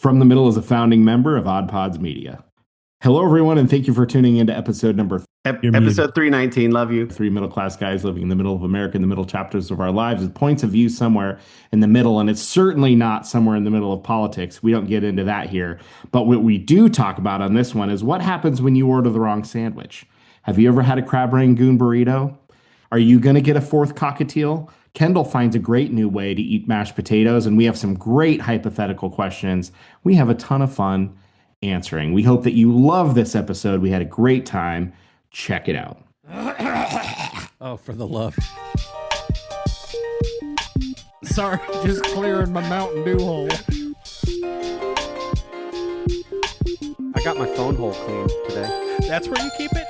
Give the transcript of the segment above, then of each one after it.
From the Middle is a founding member of Odd Pods Media. Hello, everyone, and thank you for tuning into episode number Episode 319. Love you. three middle-class guys living in the middle of America, in the middle chapters of our lives, with points of view somewhere in the middle, and it's certainly not somewhere in the middle of politics. We don't get into that here. But what we do talk about on this one is what happens when you order the wrong sandwich. Have you ever had a crab rangoon burrito? Are you going to get a fourth cockatiel? Kendall finds a great new way to eat mashed potatoes, and we have some great hypothetical questions. We have a ton of fun answering. We hope that you love this episode. We had a great time. Check it out. Oh, for the love. Sorry, just clearing my Mountain Dew hole. I got my phone hole cleaned today. That's where you keep it?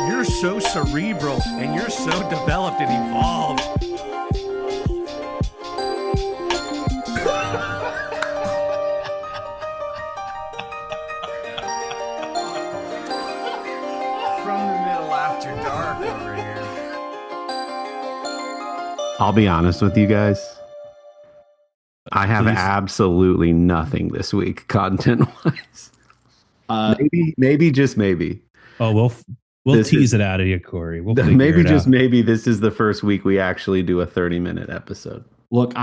You're so cerebral and you're so developed and evolved. I'll be honest with you guys. I have absolutely nothing this week, content-wise. Maybe, just maybe. Oh, we'll tease it out of you, Corey. We'll maybe just maybe this is the first week we actually do a 30-minute episode. Look,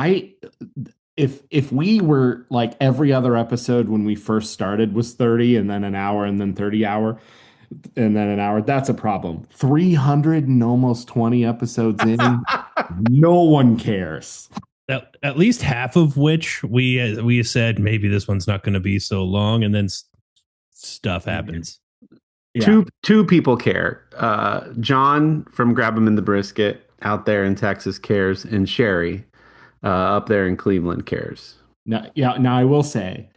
if we were like every other episode when we first started was 30 and then an hour and then 30 hour and then an hour, that's a problem. 300 and almost 20 episodes in, no one cares. At least half of which we said maybe this one's not going to be so long, and then stuff happens. Yeah. Two people care. John from Grab 'em in the Brisket out there in Texas cares, and Sherry up there in Cleveland cares. Now I will say,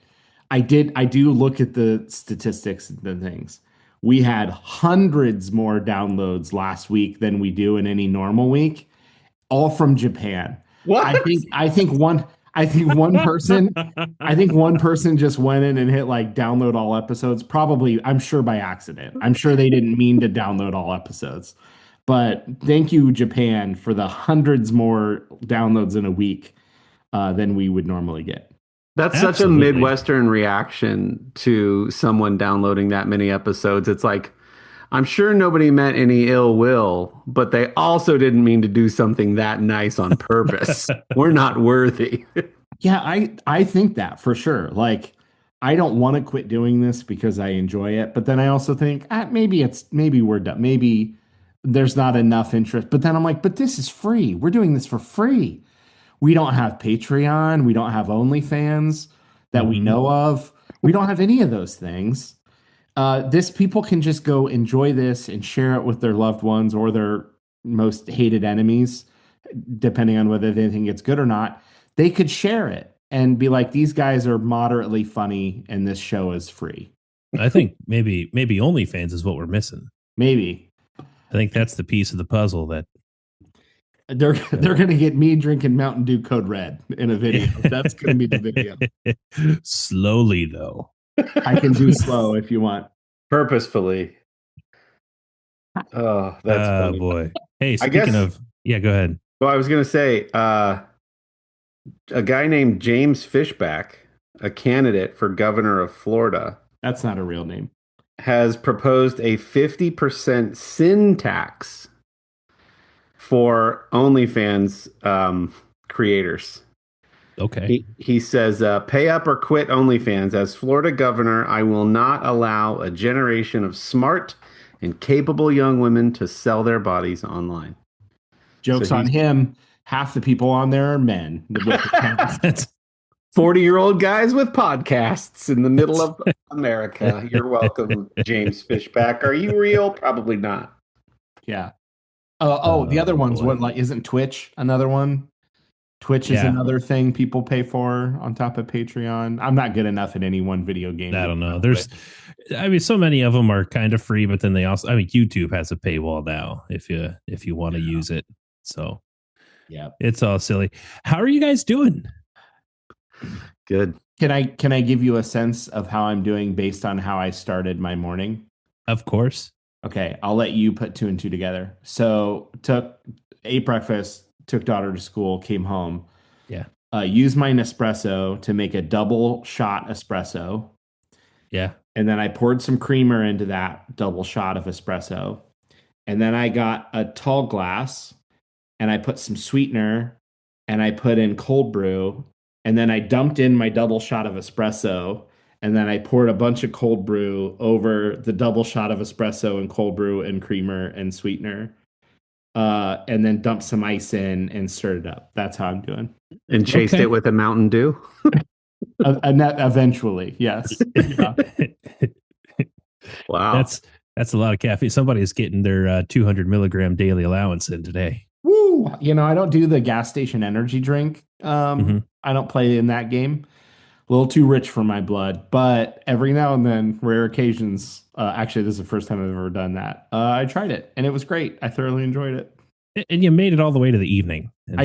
I do look at the statistics and the things. We had hundreds more downloads last week than we do in any normal week, all from Japan. What? I think one person just went in and hit like download all episodes. Probably, I'm sure by accident. I'm sure they didn't mean to download all episodes. But thank you, Japan, for the hundreds more downloads in a week than we would normally get. That's Absolutely. such a Midwestern reaction to someone downloading that many episodes. It's like, I'm sure nobody meant any ill will, but they also didn't mean to do something that nice on purpose. We're not worthy. Yeah, I think that for sure. Like, I don't want to quit doing this because I enjoy it, but then I also think maybe we're done. Maybe there's not enough interest. But then I'm like, but this is free. We're doing this for free. We don't have Patreon. We don't have OnlyFans that we know of. We don't have any of those things. People can just go enjoy this and share it with their loved ones or their most hated enemies, depending on whether they think it's good or not. They could share it and be like, these guys are moderately funny and this show is free. I think maybe OnlyFans is what we're missing. Maybe. I think that's the piece of the puzzle that they're going to get me drinking Mountain Dew Code Red in a video. That's going to be the video. Slowly, though. I can do slow if you want. Purposefully. Oh, that's funny. Boy. Hey, speaking of, yeah, go ahead. Well, I was going to say, a guy named James Fishback, a candidate for governor of Florida. That's not a real name. Has proposed a 50% sin tax for OnlyFans creators. Okay. He says, pay up or quit OnlyFans. As Florida governor, I will not allow a generation of smart and capable young women to sell their bodies online. Joke's on him. Half the people on there are men. 40-year-old guys with podcasts in the middle of America. You're welcome, James Fishback. Are you real? Probably not. Yeah. The other one's what? Like, isn't Twitch another one? Twitch is another thing people pay for on top of Patreon. I'm not good enough at any one video game. I don't know. So many of them are kind of free, but then they also, YouTube has a paywall now if you want to use it. So yeah, it's all silly. How are you guys doing? Good. Can I give you a sense of how I'm doing based on how I started my morning? Of course. Okay, I'll let you put two and two together. So ate breakfast, took daughter to school, came home, Yeah. Use my Nespresso to make a double shot espresso. Yeah. And then I poured some creamer into that double shot of espresso. And then I got a tall glass and I put some sweetener and I put in cold brew. And then I dumped in my double shot of espresso. And then I poured a bunch of cold brew over the double shot of espresso and cold brew and creamer and sweetener. And then dumped some ice in and stirred it up. That's how I'm doing. And chased Okay. it with a Mountain Dew. Eventually, yes. Yeah. Wow. That's a lot of caffeine. Somebody's getting their 200 milligram daily allowance in today. Woo! I don't do the gas station energy drink. Mhm. I don't play in that game. A little too rich for my blood, but every now and then, rare occasions. Actually, this is the first time I've ever done that. I tried it, and it was great. I thoroughly enjoyed it. And you made it all the way to the evening. And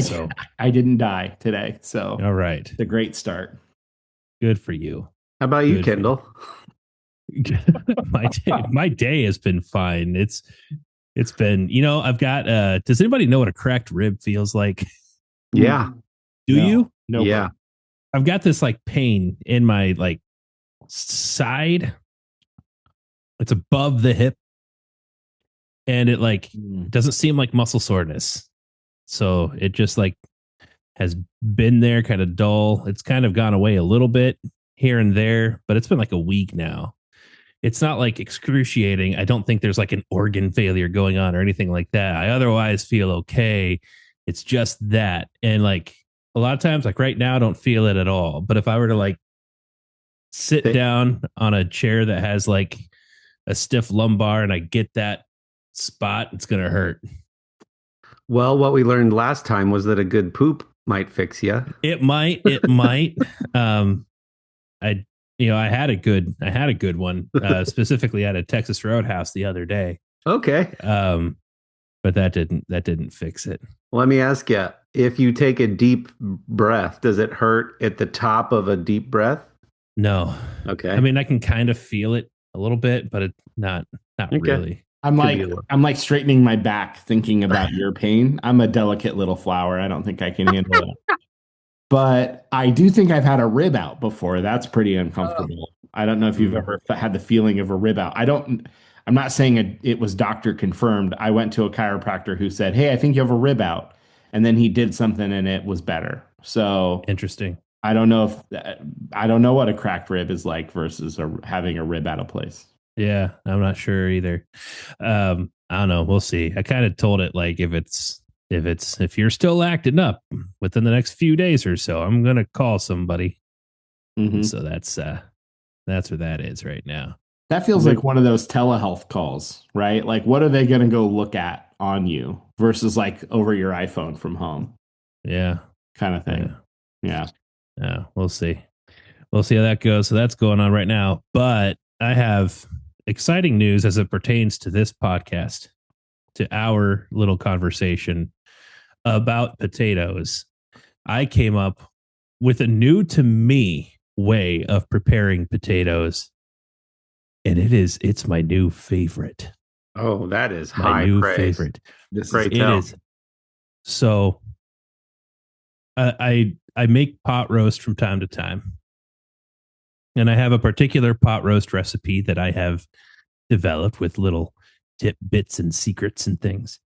I didn't die today, so all right. it's a great start. Good for you. How about you, Good for you. Kendall? My day has been fine. It's been, I've got does anybody know what a cracked rib feels like? Yeah. Do you? No. Yeah. I've got this like pain in my like side. It's above the hip. And it like doesn't seem like muscle soreness. So it just like has been there, kind of dull. It's kind of gone away a little bit here and there, but it's been like a week now. It's not like excruciating. I don't think there's like an organ failure going on or anything like that. I otherwise feel okay. It's just that. And like a lot of times, like right now, I don't feel it at all. But if I were to like sit down on a chair that has like a stiff lumbar and I get that spot, it's going to hurt. Well, what we learned last time was that a good poop might fix you. It might. I had a good one, specifically at a Texas Roadhouse the other day. Okay. But that didn't fix it. Let me ask you, if you take a deep breath, does it hurt at the top of a deep breath? No. Okay. I mean, I can kind of feel it a little bit, but it's not really. I'm like straightening my back thinking about your pain. I'm a delicate little flower. I don't think I can handle it. But I do think I've had a rib out before. That's pretty uncomfortable. I don't know if you've ever had the feeling of a rib out. I'm not saying it was doctor confirmed. I went to a chiropractor who said, "Hey, I think you have a rib out." And then he did something and it was better. So interesting. I don't know what a cracked rib is like versus having a rib out of place. Yeah, I'm not sure either. I don't know. We'll see. I kind of told it like if you're still acting up within the next few days or so, I'm gonna call somebody. Mm-hmm. So that's where that is right now. That feels like one of those telehealth calls, right? Like, what are they gonna go look at on you versus like over your iPhone from home? Yeah, kind of thing. Yeah. We'll see. We'll see how that goes. So that's going on right now. But I have exciting news as it pertains to this podcast, to our little conversation about potatoes. I came up with a new to me way of preparing potatoes, and it's my new favorite. Oh, that is my high new praise. Favorite. It is. So I make pot roast from time to time. And I have a particular pot roast recipe that I have developed with little tip bits and secrets and things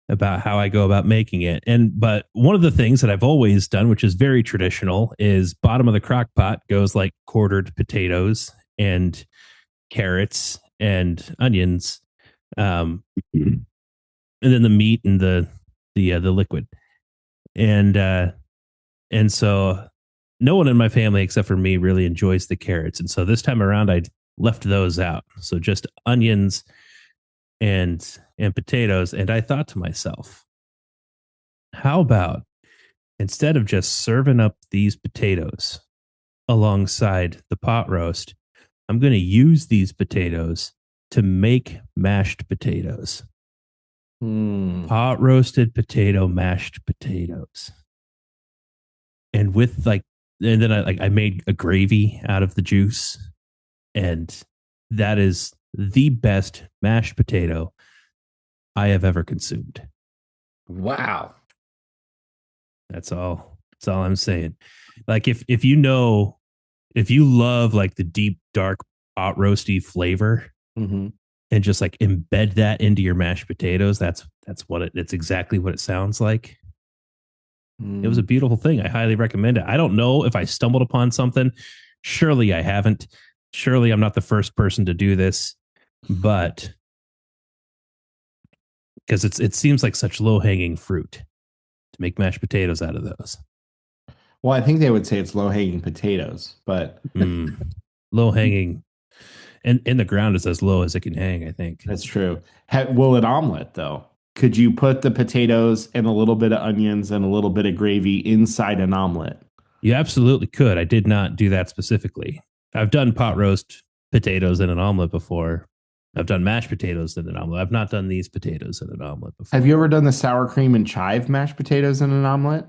about how I go about making it. But one of the things that I've always done, which is very traditional, is bottom of the crock pot goes like quartered potatoes and carrots and onions, and then the meat and the liquid. And so no one in my family except for me really enjoys the carrots. And so this time around, I left those out. So just onions and potatoes. And I thought to myself, how about instead of just serving up these potatoes alongside the pot roast, I'm going to use these potatoes to make mashed potatoes. Pot roasted potato, mashed potatoes. And then I made a gravy out of the juice, and that is the best mashed potato I have ever consumed. Wow. That's all That's all I'm saying. Like if you know if you love like the deep dark pot roasty flavor Mm-hmm. and just like embed that into your mashed potatoes, that's what it's exactly what it sounds like. It was a Mm. beautiful thing. I highly recommend it. I don't know if I stumbled upon something. Surely I haven't. Surely I'm not the first person to do this, but because it seems like such low hanging fruit to make mashed potatoes out of those. Well, I think they would say it's low hanging potatoes, but Mm, low hanging, and in the ground is as low as it can hang. I think that's true. Will it omelet though? Could you put the potatoes and a little bit of onions and a little bit of gravy inside an omelet? you absolutely could. I did not do that specifically. I've done pot roast potatoes in an omelet before. I've done mashed potatoes in an omelet. I've not done these potatoes in an omelet before. Have you ever done the sour cream and chive mashed potatoes in an omelet?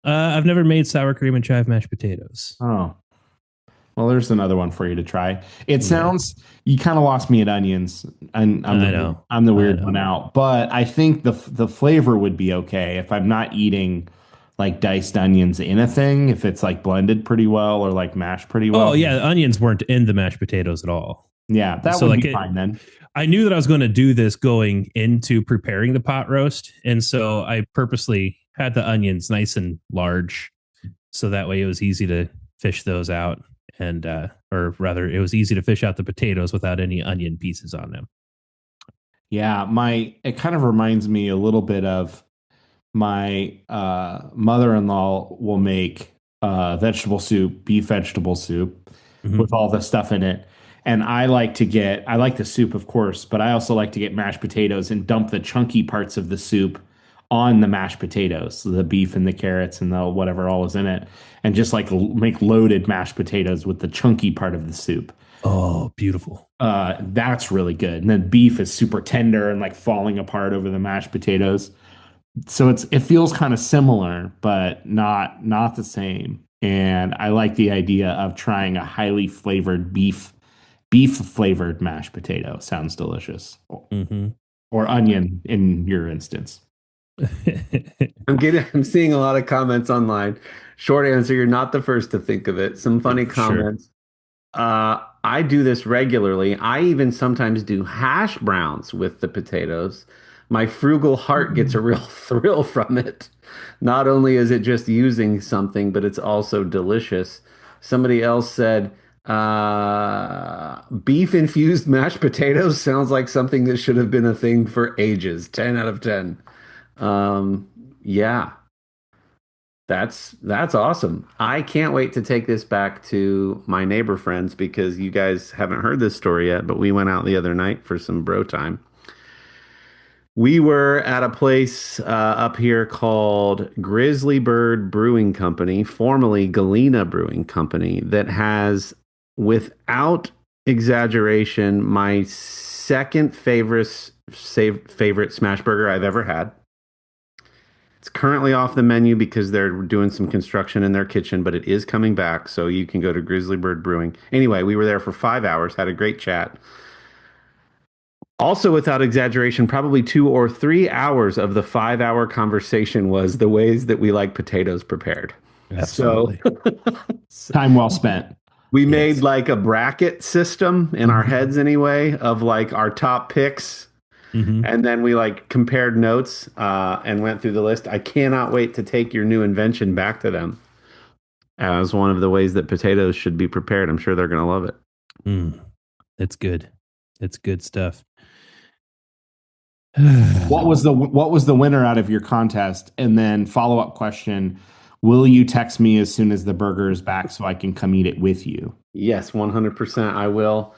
I've never made sour cream and chive mashed potatoes. Oh, well, there's another one for you to try. It Yeah, sounds you kind of lost me at onions, and I know. I'm the I weird know. one out. But I think the flavor would be okay if I'm not eating like diced onions in a thing. If it's like blended pretty well or like mashed pretty Oh well, yeah, the onions weren't in the mashed potatoes at all. yeah, that So would like be fine then. I knew that I was going to do this going into preparing the pot roast, and so I purposely had the onions nice and large, so that way it was easy to fish those out, and or rather, it was easy to fish out the potatoes without any onion pieces on them. Yeah, my it kind of reminds me a little bit of my mother-in-law will make vegetable soup, beef vegetable soup Mm-hmm. with all the stuff in it. And I like the soup, of course, but I also like to get mashed potatoes and dump the chunky parts of the soup on the mashed potatoes, so the beef and the carrots and the whatever all is in it, and just like make loaded mashed potatoes with the chunky part of the soup. Oh, beautiful. That's really good. And then beef is super tender and like falling apart over the mashed potatoes. So it feels kind of similar, but not the same. And I like the idea of trying a highly flavored beef flavored mashed potato. Sounds delicious. Mm-hmm. Or onion in your instance. I'm seeing a lot of comments online. Short answer, you're not the first to think of it. Some funny Sure. comments. I do this regularly. I even sometimes do hash browns with the potatoes. My frugal heart gets a real thrill from it. Not only is it just using something, but it's also delicious. Somebody else said, beef infused mashed potatoes sounds like something that should have been a thing for ages. 10 out of 10. Um, yeah, that's awesome. I can't wait to take this back to my neighbor friends because you guys haven't heard this story yet, but we went out the other night for some bro time. We were at a place up here called Grizzly Bird Brewing Company, formerly Galena Brewing Company, that has, without exaggeration, my second favorite smash burger I've ever had. It's currently off the menu because they're doing some construction in their kitchen, but it is coming back. So you can go to Grizzly Bird Brewing. Anyway, we were there for 5 hours, had a great chat. Also, without exaggeration, probably 2 or 3 hours of the 5 hour conversation was the ways that we like potatoes prepared. So Absolutely. Time well spent. we made Yes. like a bracket system in our heads anyway of like our top picks. Mm-hmm. And then we like compared notes and went through the list. I cannot wait to take your new invention back to them as one of the ways that potatoes should be prepared. I'm sure they're going to love it. Mm. It's good. It's good stuff. What was the winner out of your contest? And then follow-up question, will you text me as soon as the burger is back so I can come eat it with you? Yes, 100% I will.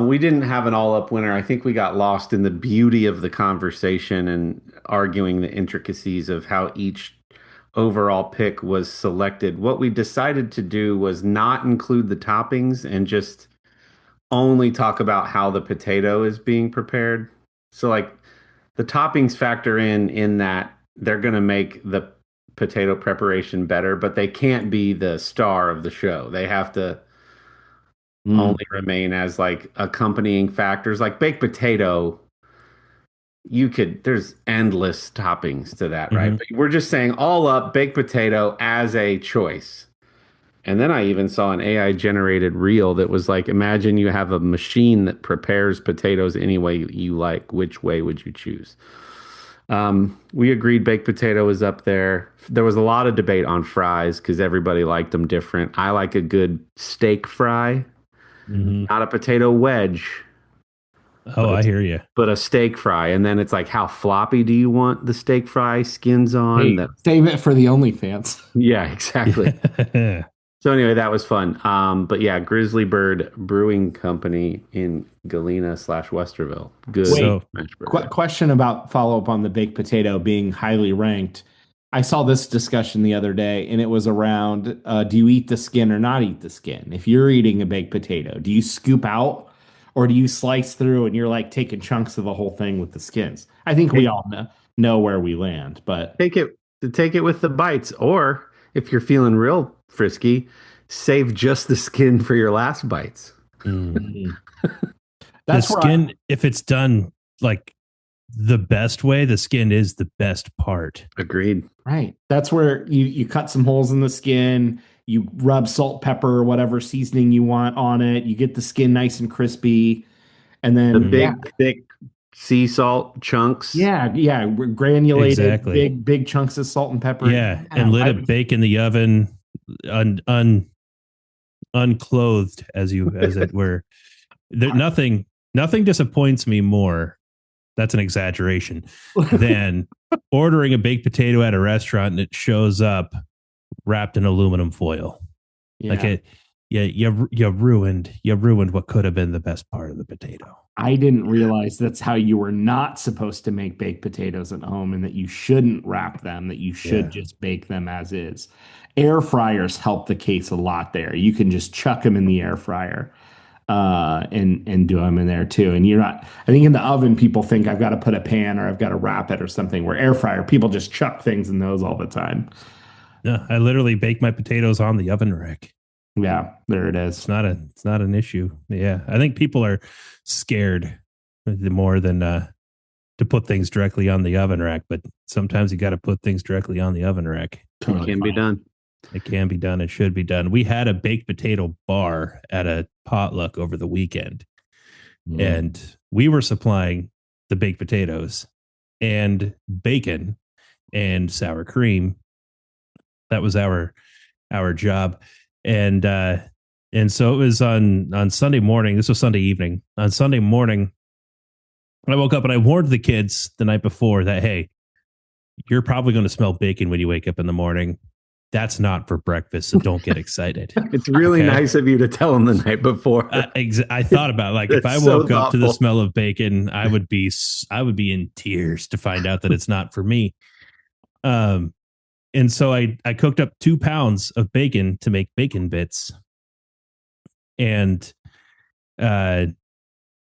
We didn't have an all-up winner. I think we got lost in the beauty of the conversation and arguing the intricacies of how each overall pick was selected. What we decided to do was not include the toppings and just only talk about how the potato is being prepared. So like the toppings factor in that they're going to make the potato preparation better, but they can't be the star of the show. They have to Mm. only remain as like accompanying factors. Like baked potato there's endless toppings to that, right? Mhm. But we're just saying all up baked potato as a choice. And then I even saw an AI generated reel that was like, imagine you have a machine that prepares potatoes any way you like. Which way would you choose? We agreed baked potato was up there. There was a lot of debate on fries because everybody liked them different. I like a good steak fry, Mhm. not a potato wedge, Oh, but I hear you. a steak fry. And then it's like, how floppy do you want the steak fry? Skins on Hey, that. save it for the OnlyFans. Yeah, exactly. Yeah. So anyway, that was fun. But yeah, Grizzly Bird Brewing Company in Galena slash Westerville. Good Wait, So smash burger. question about follow up on the baked potato being highly ranked. I saw this discussion the other day, and it was around do you eat the skin or not eat the skin? If you're eating a baked potato, do you scoop out or do you slice through and you're like taking chunks of the whole thing with the skins? I think we Take, all know where we land, but take it with the bites, or if you're feeling real frisky, save just the skin for your last bites. mm. Mhm. The That's where skin, if it's done like the best way, the skin is the best part. Agreed. right. That's where you cut some holes in the skin, you rub salt, pepper, whatever seasoning you want on it, you get the skin nice and crispy, and The then yeah, big, thick sea salt chunks. yeah, granulated Exactly. big chunks of salt and pepper. Yeah, Yeah, and let it bake in the oven, unclothed as it were. Nothing disappoints me more. That's an exaggeration. Than ordering a baked potato at a restaurant and it shows up wrapped in aluminum foil. Like yeah. it, yeah, you ruined what could have been the best part of the potato. I didn't realize that's how you were not supposed to make baked potatoes at home and that you shouldn't wrap them, that you should Yeah. just bake them as is. Air fryers help the case a lot there. You can just chuck them in the air fryer and do them in there too. And you're not, I think in the oven, people think I've got to put a pan or I've got to wrap it or something, where air fryer, people just chuck things in those all the time. No, I literally bake my potatoes on the oven rack. Yeah, there it is. It's not an issue. Yeah, I think people are scared more than to put things directly on the oven rack, but sometimes you got to put things directly on the oven rack. Totally Can be fine. done. It can be done. It should be done. We had a baked potato bar at a potluck over the weekend, and we were supplying the baked potatoes and bacon and sour cream. That was our job, and so it was on Sunday morning. This was Sunday evening. On Sunday morning, I woke up and I warned the kids the night before that, hey, you're probably going to smell bacon when you wake up in the morning. That's not for breakfast, so don't get excited. It's really Okay. nice of you to tell them the night before. I thought about like if I That's so woke up to the thoughtful. smell of bacon, I would be in tears to find out that it's not for me. And so I cooked up 2 pounds of bacon to make bacon bits, and uh,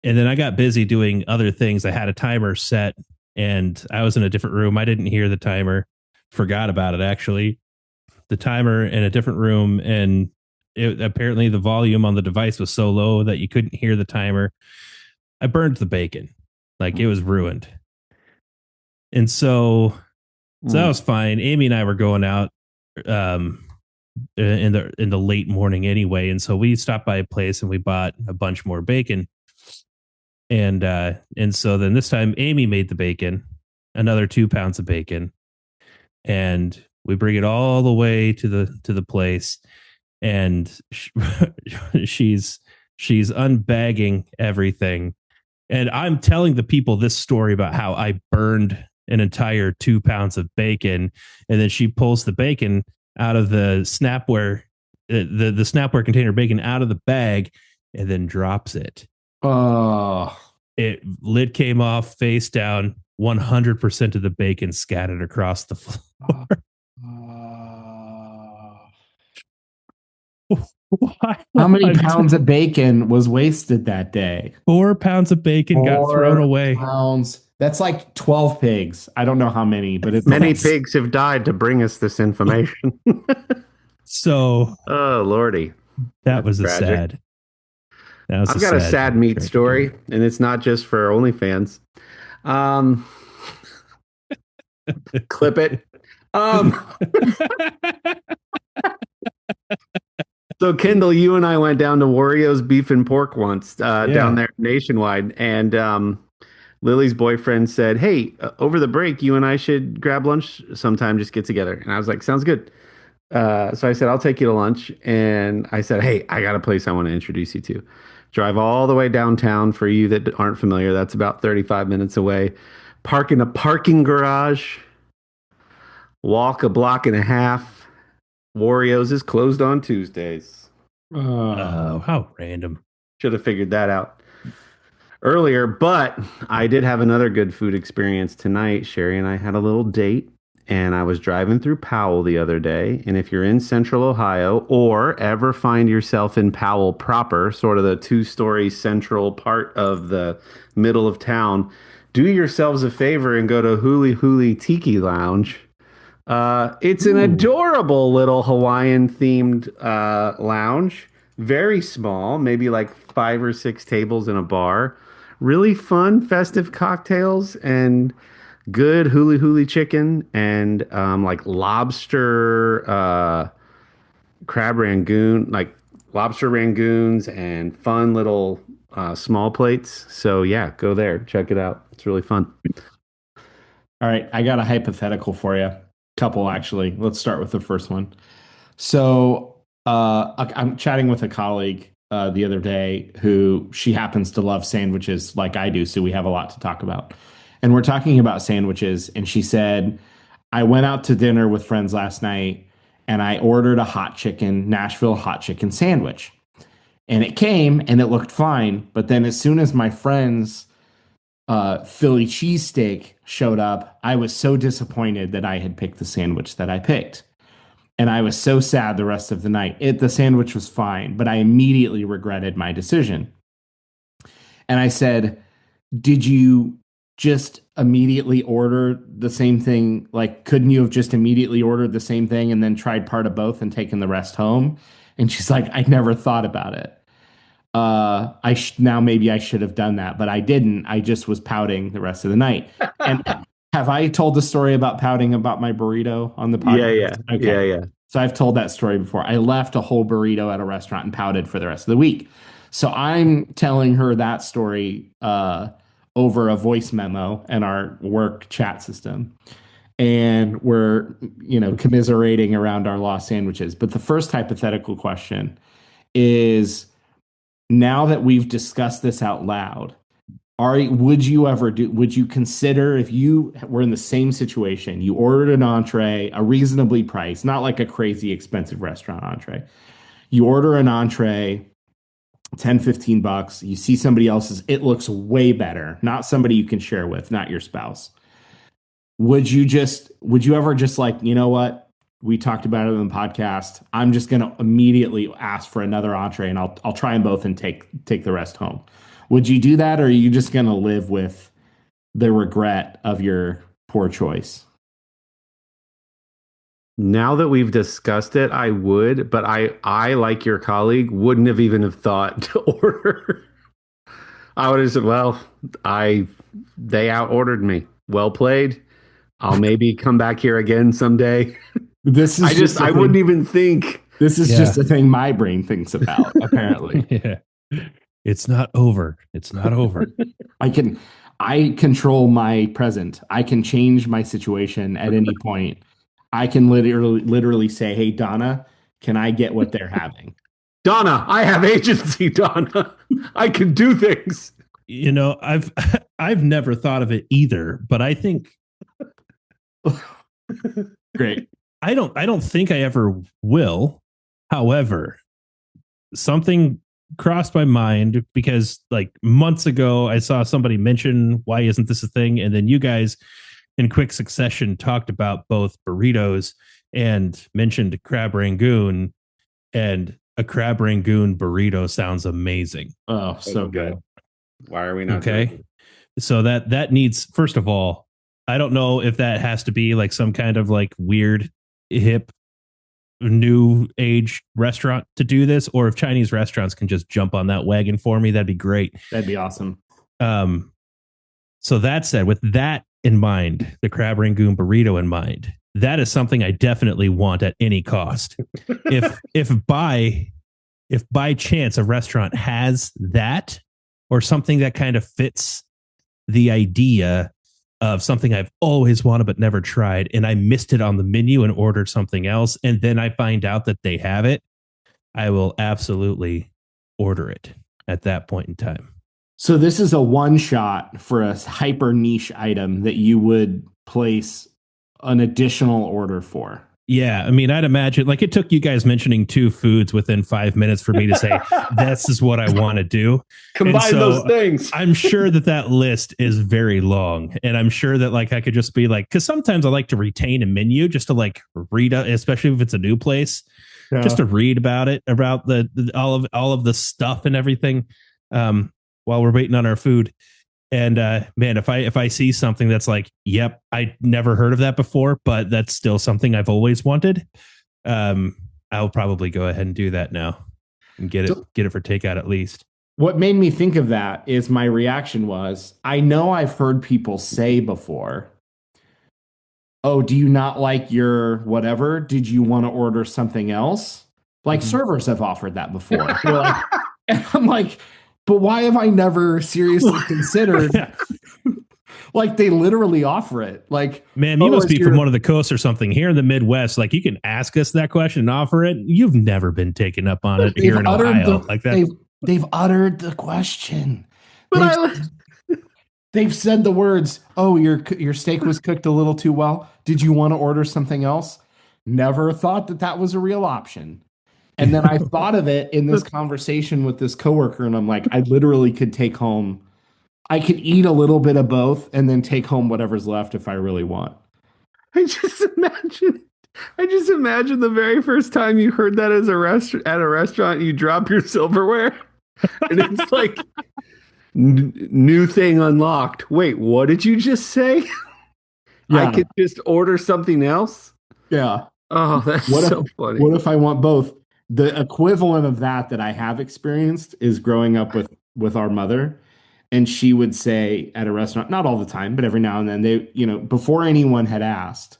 and then I got busy doing other things. I had a timer set, and I was in a different room. I didn't hear the timer, forgot about it actually. The timer in a different room, and apparently the volume on the device was so low that you couldn't hear the timer. I burned the bacon, like it was ruined. And so that was fine. Amy and I were going out in the late morning anyway, and so we stopped by a place and we bought a bunch more bacon. And so then this time Amy made the bacon, another 2 pounds of bacon, and we bring it all the way to the place, and she's unbagging everything, and I'm telling the people this story about how I burned an entire 2 pounds of bacon, and then she pulls the bacon out of the Snapware, the Snapware container bacon out of the bag, and then drops it. Oh, It lid came off, face down. 100% of the bacon scattered across the floor. Why? how many pounds of bacon was wasted that day? 4 pounds of bacon got thrown 4 away. pounds. That's like 12 pigs. I don't know how many, but it's Many like, pigs have died to bring us this information. So Oh, Lordy. that was a tragic. sad. That was I've got a sad meat tragedy. story, and it's not just for OnlyFans. Um, clip it. Um, so Kendall, you and I went down to Wario's Beef and Pork once down there nationwide, and Lily's boyfriend said, "Hey, over the break, you and I should grab lunch sometime. Just get together." And I was like, "Sounds good." So I said, "I'll take you to lunch." And I said, "Hey, I got a place I want to introduce you to. Drive all the way downtown. For you that aren't familiar, that's about 35 minutes away. Park in a parking garage. Walk a block and a half. Wario's is closed on Tuesdays." Oh, how random. Should have figured that out earlier, but I did have another good food experience tonight. Sherry and I had a little date, and I was driving through Powell the other day. And if you're in Central Ohio or ever find yourself in Powell proper, sort of the two-story central part of the middle of town, do yourselves a favor and go to Huli Huli Tiki Lounge. It's an adorable little Hawaiian themed lounge. Very small, maybe like 5 or 6 tables in a bar. Really fun, festive cocktails and good huli huli chicken and like lobster crab rangoon, like lobster rangoons and fun little small plates. So yeah, go there, check it out. It's really fun. All right, I got a hypothetical for you. Couple, actually. Let's start with the first one. So I'm chatting with a colleague the other day who she happens to love sandwiches like I do, so we have a lot to talk about. And we're talking about sandwiches, and she said, I went out to dinner with friends last night and I ordered a Nashville hot chicken sandwich. And it came and it looked fine. But then as soon as my friend's Philly cheesesteak showed up, I was so disappointed that I had picked the sandwich that I picked. And I was so sad the rest of the night. The sandwich was fine, but I immediately regretted my decision. And I said, did you just immediately order the same thing? Like, couldn't you have just immediately ordered the same thing and then tried part of both and taken the rest home? And she's like, I never thought about it. Now maybe I should have done that, but I didn't. I just was pouting the rest of the night. And have I told the story about pouting about my burrito on the podcast? Yeah. Okay. Yeah. So I've told that story before. I left a whole burrito at a restaurant and pouted for the rest of the week. So I'm telling her that story over a voice memo and our work chat system. And we're, commiserating around our lost sandwiches. But the first hypothetical question is, now that we've discussed this out loud, would you consider, if you were in the same situation, you ordered an entree, a reasonably priced, not like a crazy expensive restaurant entree. You order an entree, 10, $15, you see somebody else's, it looks way better, not somebody you can share with, not your spouse. Would you ever just like, you know what? We talked about it on the podcast. I'm just going to immediately ask for another entree and I'll try them both and take the rest home. Would you do that, or are you just going to live with the regret of your poor choice? Now that we've discussed it, I would, but I like your colleague, wouldn't have even have thought to order. I would have said, well, they out ordered me. Well played. I'll maybe come back here again someday. I wouldn't even think. This is just a thing my brain thinks about, apparently. Yeah. It's not over. It's not over. I control my present. I can change my situation at any point. I can literally say, hey, Donna, can I get what they're having? Donna, I have agency, Donna. I can do things. I've never thought of it either, but I think great. I don't think I ever will. However, something crossed my mind because like months ago, I saw somebody mention, why isn't this a thing? And then you guys in quick succession talked about both burritos and mentioned crab rangoon, and a crab rangoon burrito sounds amazing. Oh, so good. Why are we not? Okay. So that needs, first of all, I don't know if that has to be like some kind of like weird hip new age restaurant to do this, or if Chinese restaurants can just jump on that wagon for me, that'd be great. That'd be awesome. So that said, with that in mind, the crab rangoon burrito in mind, that is something I definitely want at any cost. If by chance a restaurant has that or something that kind of fits the idea of something I've always wanted but never tried, and I missed it on the menu and ordered something else, and then I find out that they have it, I will absolutely order it at that point in time. So this is a one shot for a hyper niche item that you would place an additional order for. Yeah, I mean, I'd imagine like it took you guys mentioning 2 foods within 5 minutes for me to say this is what I want to do. Combine those things. I'm sure that list is very long, and I'm sure that like I could just be like, because sometimes I like to retain a menu just to like read, especially if it's a new place, just to read about it, about the all of the stuff and everything, while we're waiting on our food. And man, if I see something that's like, yep, I never heard of that before, but that's still something I've always wanted, I'll probably go ahead and do that now and get it for takeout at least. What made me think of that is my reaction was, I know I've heard people say before, oh, do you not like your whatever? Did you want to order something else? Like servers have offered that before. Like, and I'm like, but why have I never seriously considered? Like they literally offer it. Like, man, you must be from one of the coasts or something. Here in the Midwest, like you can ask us that question and offer it. You've never been taken up on it here in Ohio. Like that. They've uttered the question. They've said the words, oh, your steak was cooked a little too well. Did you want to order something else? Never thought that was a real option. And then I thought of it in this conversation with this coworker, and I'm like, I literally could take home, I could eat a little bit of both and then take home whatever's left if I really want. I just imagine the very first time you heard that at a restaurant, you drop your silverware, and it's like new thing unlocked. Wait, what did you just say? Yeah. I could just order something else. Yeah. Oh, that's so funny. What if I want both? The equivalent of that I have experienced is growing up with our mother. And she would say at a restaurant, not all the time, but every now and then, they, before anyone had asked,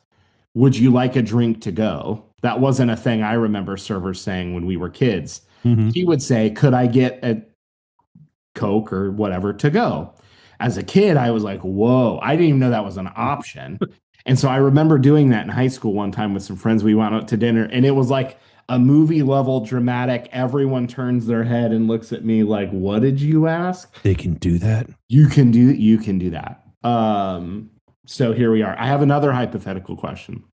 would you like a drink to go? That wasn't a thing I remember servers saying when we were kids. Mm-hmm. She would say, could I get a Coke or whatever to go? As a kid, I was like, whoa, I didn't even know that was an option. And so I remember doing that in high school one time with some friends. We went out to dinner, and it was like a movie level dramatic. Everyone turns their head and looks at me like, what did you ask? They can do that. You can do that. So here we are. I have another hypothetical question.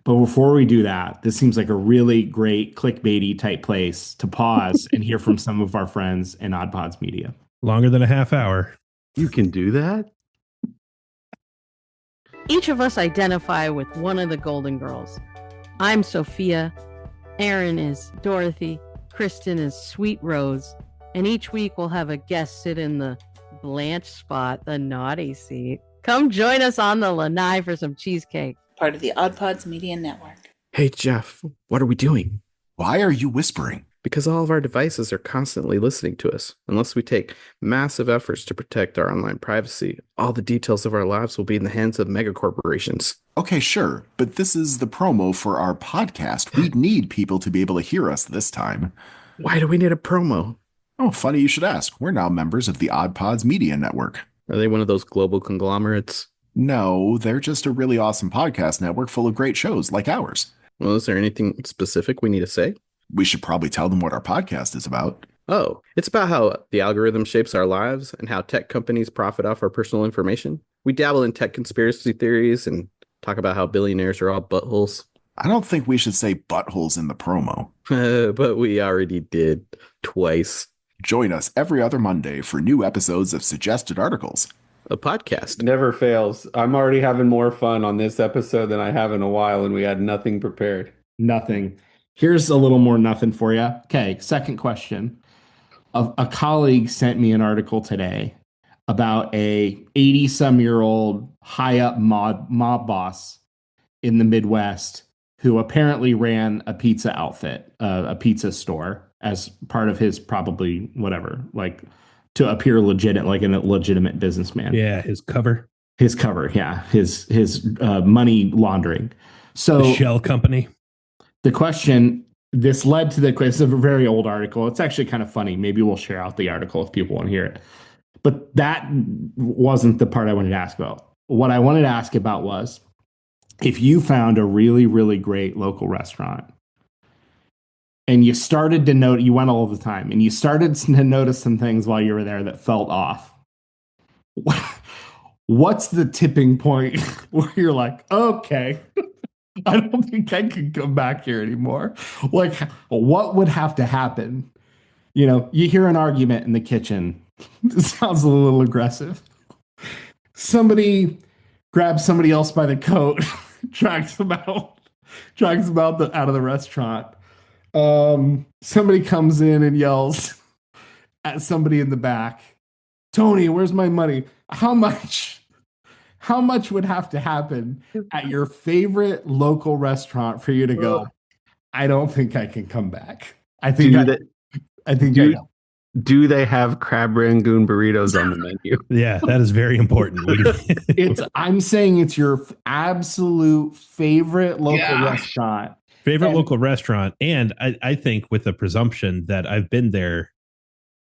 But before we do that, this seems like a really great clickbaity type place to pause and hear from some of our friends in Odd Pods Media. Longer than a half hour. You can do that? Each of us identify with one of the Golden Girls. I'm Sophia, Aaron is Dorothy, Kristen is Sweet Rose, and each week we'll have a guest sit in the Blanche spot, the naughty seat. Come join us on the lanai for some cheesecake. Part of the Odd Pods Media Network. Hey, Jeff, what are we doing? Why are you whispering? Because all of our devices are constantly listening to us. Unless we take massive efforts to protect our online privacy, all the details of our lives will be in the hands of mega corporations. Okay, sure, but this is the promo for our podcast. We need people to be able to hear us this time. Why do we need a promo? Oh, funny you should ask. We're now members of the Odd Pods Media Network. Are they one of those global conglomerates? No, they're just a really awesome podcast network full of great shows like ours. Well, is there anything specific we need to say? We should probably tell them what our podcast is about. Oh, it's about how the algorithm shapes our lives and how tech companies profit off our personal information. We dabble in tech conspiracy theories and talk about how billionaires are all buttholes. I don't think we should say buttholes in the promo. But we already did twice. Join us every other Monday for new episodes of Suggested Articles. A podcast. Never fails. I'm already having more fun on this episode than I have in a while, and we had nothing prepared. Nothing. Here's a little more nothing for you. Okay, second question. A colleague sent me an article today about a 80-some-year-old high-up mob boss in the Midwest who apparently ran a pizza outfit, a pizza store, as part of his probably whatever, like to appear legit, like a legitimate businessman. Yeah, his cover. His cover, yeah, his money laundering. So The shell company. the question, this led to the question. It's a very old article. It's actually kind of funny. Maybe we'll share out the article if people want to hear it. But that wasn't the part I wanted to ask about. What I wanted to ask about was if you found a really, really great local restaurant and you started to note, you went all the time, and you started to notice some things while you were there that felt off. What's the tipping point where you're like, okay, I don't think I can come back here anymore? Like, what would have to happen? You know, you hear an argument in the kitchen. It sounds a little aggressive. Somebody grabs somebody else by the coat, drags them out out of the restaurant. Somebody comes in and yells at somebody in the back, Tony, where's my money? How much would have to happen at your favorite local restaurant for you to go, I don't think I can come back? I think do they have crab rangoon burritos on the menu? Yeah, that is very important. I'm saying it's your absolute favorite local restaurant. Local restaurant. And I think with the presumption that I've been there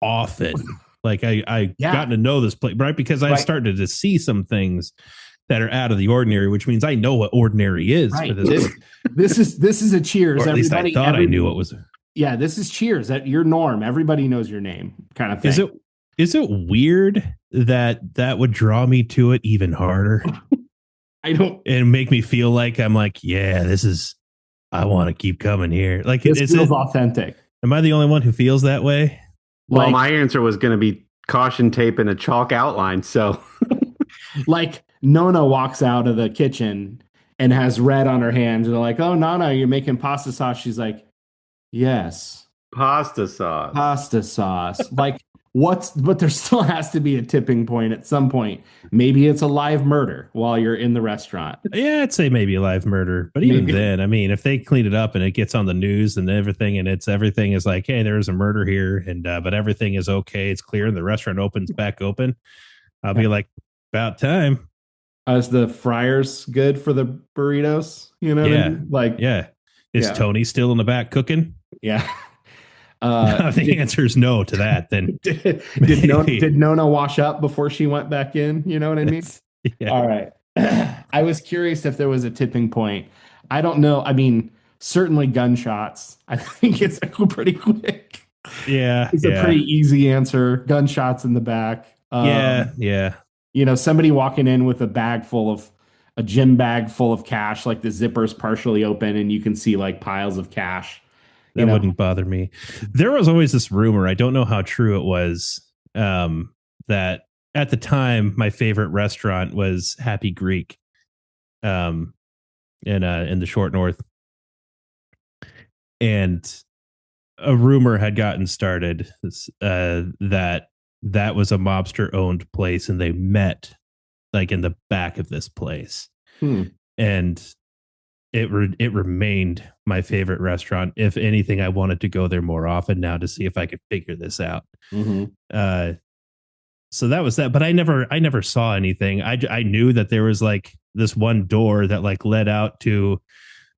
often. Like I gotten to know this place, right? Because I started to see some things that are out of the ordinary, which means I know what ordinary is for this. This is a cheers. Or at least I thought I knew what was. Yeah, this is cheers. At your norm, everybody knows your name, kind of thing. Is it weird that would draw me to it even harder? And make me feel like I'm like, yeah, I want to keep coming here. Like it feels authentic. Am I the only one who feels that way? Well, my answer was going to be caution tape and a chalk outline. So, like Nona walks out of the kitchen and has red on her hands, and they're like, "Oh, Nana, you're making pasta sauce." She's like, "Yes, pasta sauce." Pasta sauce. Like, but there still has to be a tipping point at some point. Maybe it's a live murder while you're in the restaurant. Yeah, I'd say maybe a live murder. But even then, I mean, if they clean it up and it gets on the news and everything, and everything is like, hey, there was a murder here, and but everything is okay, it's clear, and the restaurant opens back open, I'll be like, about time. Is the fryers good for the burritos? You know, what I mean? Like, is Tony still in the back cooking? Yeah. The answer is no to that. Then did Nona wash up before she went back in? You know what I mean? Yeah. All right. I was curious if there was a tipping point. I don't know. I mean, certainly gunshots. I think it's pretty quick. Yeah. It's a pretty easy answer. Gunshots in the back. Yeah. You know, somebody walking in with a gym bag full of cash, like the zipper's partially open and you can see like piles of cash. That wouldn't bother me. There was always this rumor, I don't know how true it was, that at the time my favorite restaurant was Happy Greek, in the Short North, and a rumor had gotten started that was a mobster owned place, and they met like in the back of this place, and it remained my favorite restaurant. If anything, I wanted to go there more often now to see if I could figure this out. So that was that, but I never saw anything. I knew that there was like this one door that like led out to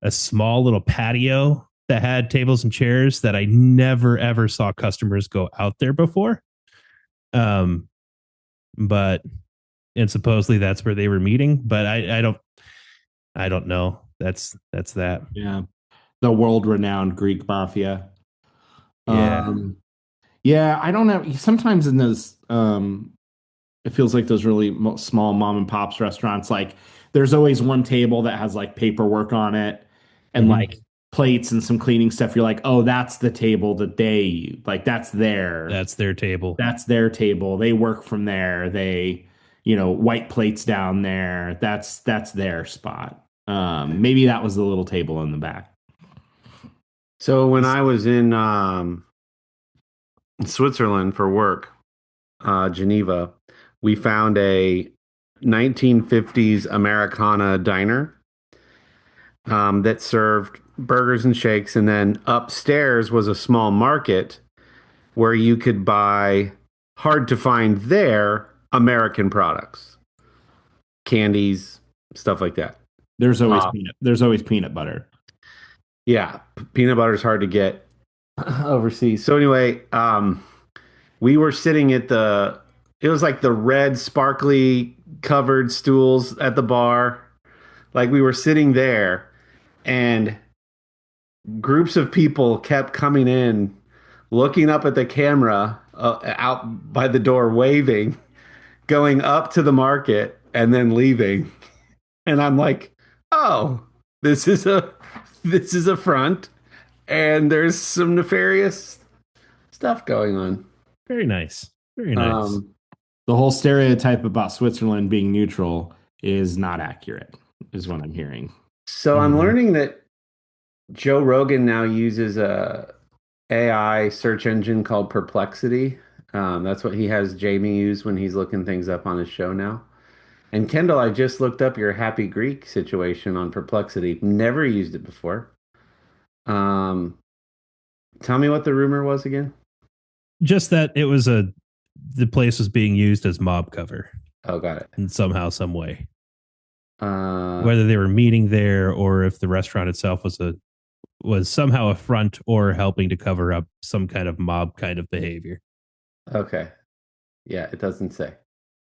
a small little patio that had tables and chairs that I never ever saw customers go out there before. But supposedly that's where they were meeting, but I don't know. That's that. Yeah. The world-renowned Greek Mafia. Yeah. I don't know. Sometimes in those, it feels like those really small mom and pops restaurants, like there's always one table that has like paperwork on it and like plates and some cleaning stuff. You're like, oh, that's the table that they like. That's their table. That's their table. They work from there. They, white plates down there. That's their spot. Maybe that was the little table in the back. So when I was in Switzerland for work, Geneva, we found a 1950s Americana diner that served burgers and shakes. And then upstairs was a small market where you could buy hard to find there American products, candies, stuff like that. There's always peanut butter. Yeah, peanut butter is hard to get overseas. So anyway, we were sitting at it was like the red sparkly covered stools at the bar. Like we were sitting there and groups of people kept coming in, looking up at the camera out by the door, waving, going up to the market and then leaving. And I'm like, oh, this is a front and there's some nefarious stuff going on. Very nice. Very nice. The whole stereotype about Switzerland being neutral is not accurate, is what I'm hearing. So I'm learning that Joe Rogan now uses a AI search engine called Perplexity. That's what he has Jamie use when he's looking things up on his show now. And Kendall, I just looked up your Happy Greek situation on Perplexity. Never used it before. Tell me what the rumor was again. Just that it was the place was being used as mob cover. Oh, got it. In somehow, some way. Whether they were meeting there or if the restaurant itself was somehow a front or helping to cover up some kind of mob kind of behavior. Okay. Yeah, it doesn't say.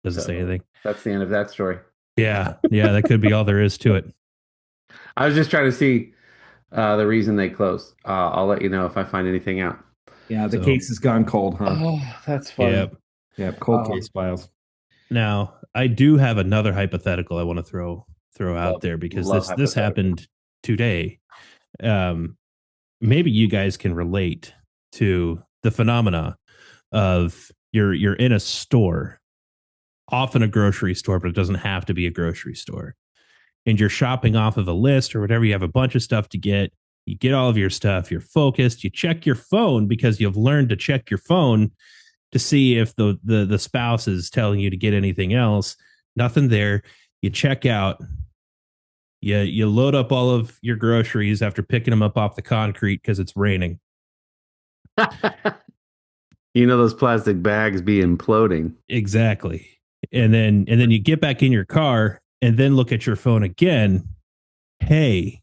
Doesn't say anything. That's the end of that story. Yeah, that could be all there is to it. I was just trying to see the reason they closed. I'll let you know if I find anything out. Yeah, the case has gone cold, huh? Oh, that's funny. Yep, cold case files. Now, I do have another hypothetical I want to throw out there because this happened today. Maybe you guys can relate to the phenomena of you're in a store, often a grocery store, but it doesn't have to be a grocery store. And you're shopping off of a list or whatever. You have a bunch of stuff to get. You get all of your stuff. You're focused. You check your phone because you've learned to check your phone to see if the spouse is telling you to get anything else. Nothing there. You check out. You load up all of your groceries after picking them up off the concrete because it's raining. You know those plastic bags be imploding. Exactly. And then you get back in your car and then look at your phone again. Hey,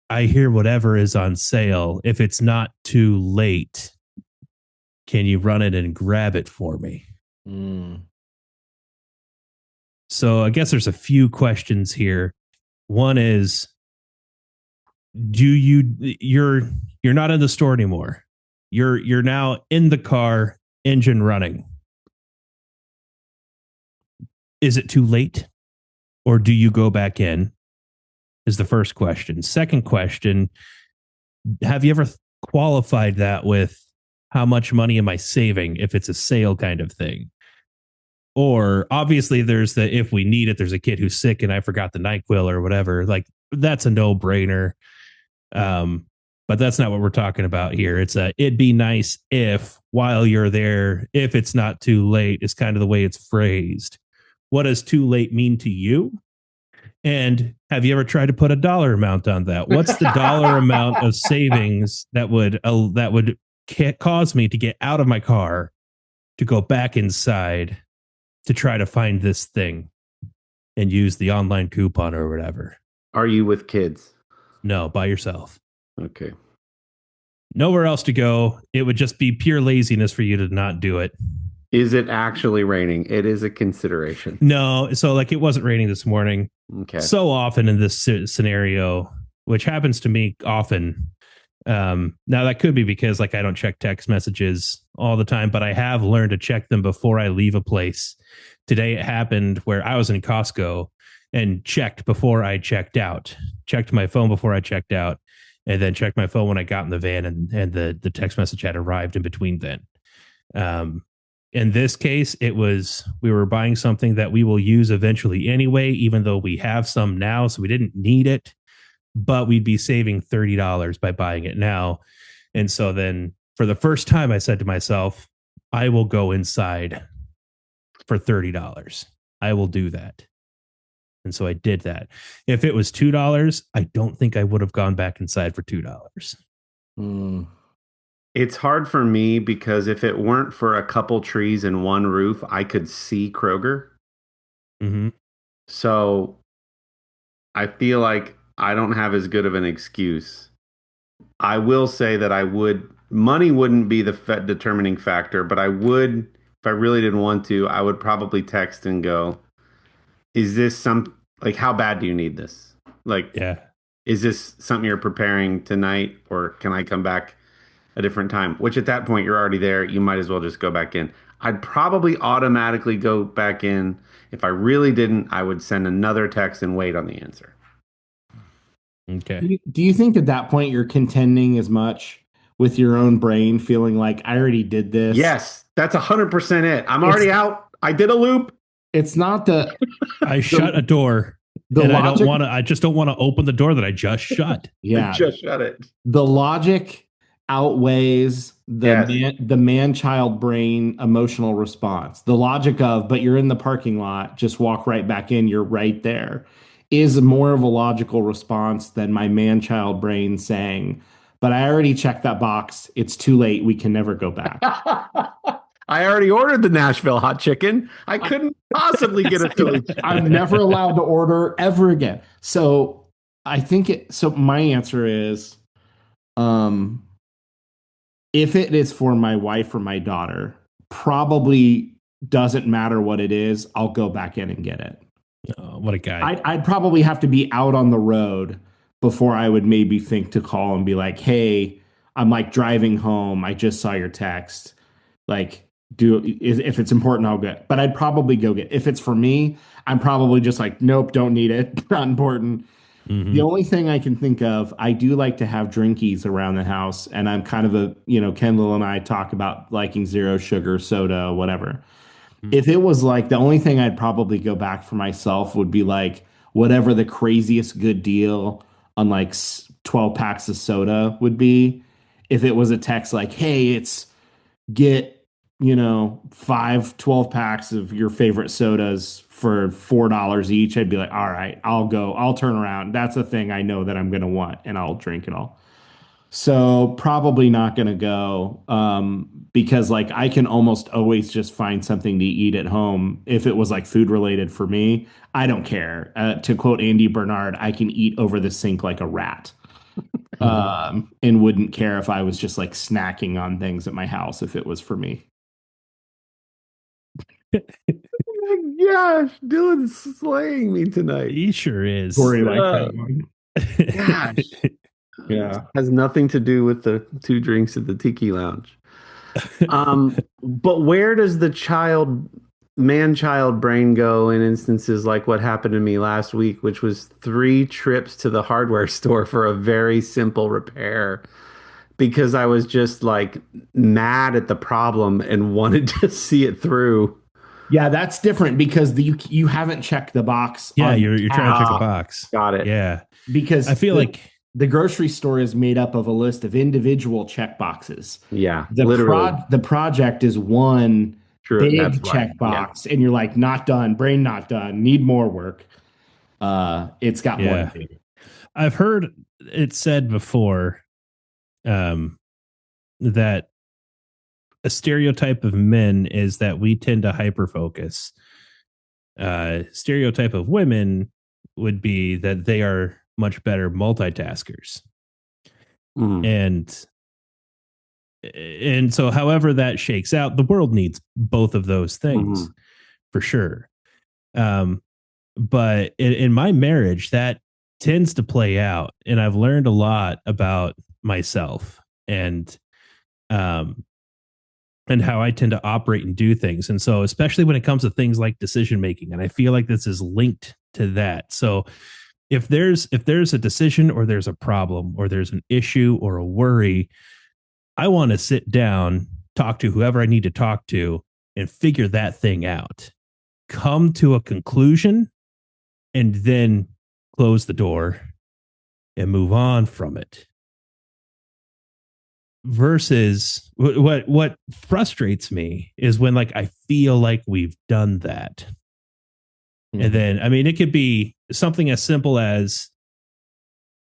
I hear whatever is on sale. If it's not too late, can you run it and grab it for me? So I guess there's a few questions here. One is, you're not in the store anymore. You're now in the car, engine running. Is it too late? Or do you go back in? Is the first question. Second question, have you ever qualified that with how much money am I saving if it's a sale kind of thing? Or obviously there's the, if we need it, there's a kid who's sick and I forgot the NyQuil or whatever. Like that's a no brainer. But that's not what we're talking about here. It'd be nice if while you're there, if it's not too late, is kind of the way it's phrased. What does too late mean to you? And have you ever tried to put a dollar amount on that? What's the dollar amount of savings that would cause me to get out of my car to go back inside to try to find this thing and use the online coupon or whatever? Are you with kids? No, by yourself. Okay. Nowhere else to go. It would just be pure laziness for you to not do it. Is it actually raining? It is a consideration. No. So like it wasn't raining this morning. Okay. So often in this scenario, which happens to me often. Now that could be because like I don't check text messages all the time, but I have learned to check them before I leave a place. Today it happened where I was in Costco and checked before I checked out, checked my phone before I checked out, and then checked my phone when I got in the van and the text message had arrived in between then. In this case, we were buying something that we will use eventually anyway, even though we have some now, so we didn't need it, but we'd be saving $30 by buying it now. And so then for the first time, I said to myself, I will go inside for $30. I will do that. And so I did that. If it was $2, I don't think I would have gone back inside for $2. It's hard for me because if it weren't for a couple trees and one roof, I could see Kroger. Hmm. So I feel like I don't have as good of an excuse. I will say that money wouldn't be the determining factor, but I would, if I really didn't want to, I would probably text and go, is this like, how bad do you need this? Like, Yeah. is this something you're preparing tonight, or can I come back a different time? Which at that point, you're already there. You might as well just go back in. I'd probably automatically go back in. If I really didn't, I would send another text and wait on the answer. Okay. Do you think at that point you're contending as much with your own brain, feeling like I already did this? Yes, that's 100% it. I'm It's- already out. I did a loop. It's not the I shut a door the and logic. I just don't want to open the door that I just shut. Yeah, I just shut it. the logic outweighs the man-child brain emotional response. The logic of, but you're in the parking lot, just walk right back in, you're right there, is more of a logical response than my man-child brain saying, but I already checked that box. It's too late. We can never go back. I already ordered the Nashville hot chicken. I couldn't possibly get a Philly cheese. I'm never allowed to order ever again. So so my answer is, if it is for my wife or my daughter, probably doesn't matter what it is, I'll go back in and get it. Oh, what a guy. I'd probably have to be out on the road before I would maybe think to call and be like, hey, I'm like driving home. I just saw your text. Like, if it's important, I'll get. But I'd probably go get. If it's for me, I'm probably just like, nope, don't need it. Not important. Mhm. The only thing I can think of, I do like to have drinkies around the house, and I'm kind of Kendall and I talk about liking zero sugar soda, whatever. If it was like the only thing I'd probably go back for myself would be like whatever the craziest good deal on like 12 packs of soda would be. If it was a text like, hey, it's get 12 packs of your favorite sodas for $4 each, I'd be like, all right, I'll turn around. That's a thing I know that I'm gonna want, and I'll drink it all. So probably not gonna go, because like I can almost always just find something to eat at home. If it was like food related for me, I don't care. To quote Andy Bernard, I can eat over the sink like a rat. And wouldn't care if I was just like snacking on things at my house if it was for me. Oh my gosh, Dylan's slaying me tonight. He sure is. Story like that one. Gosh. Yeah. Has nothing to do with the 2 drinks at the Tiki Lounge. But where does the man-child brain go in instances like what happened to me last week, which was 3 trips to the hardware store for a very simple repair because I was just like mad at the problem and wanted to see it through. Yeah, that's different because you haven't checked the box. Yeah, on you're trying to check a box. Got it. Yeah. because I feel like the grocery store is made up of a list of individual check boxes. Yeah, The literally. the project is one True, big that's why. check box, and you're like, not done, brain not done, need more work. It's got more to do. I've heard it said before that a stereotype of men is that we tend to hyperfocus. Stereotype of women would be that they are much better multitaskers. And so however that shakes out, the world needs both of those things for sure. But in my marriage, that tends to play out, and I've learned a lot about myself and how I tend to operate and do things. And so, especially when it comes to things like decision making, and I feel like this is linked to that. So if there's a decision or there's a problem or there's an issue or a worry, I want to sit down, talk to whoever I need to talk to, and figure that thing out, come to a conclusion, and then close the door and move on from it. Versus what frustrates me is when like I feel like we've done that. And then, I mean, it could be something as simple as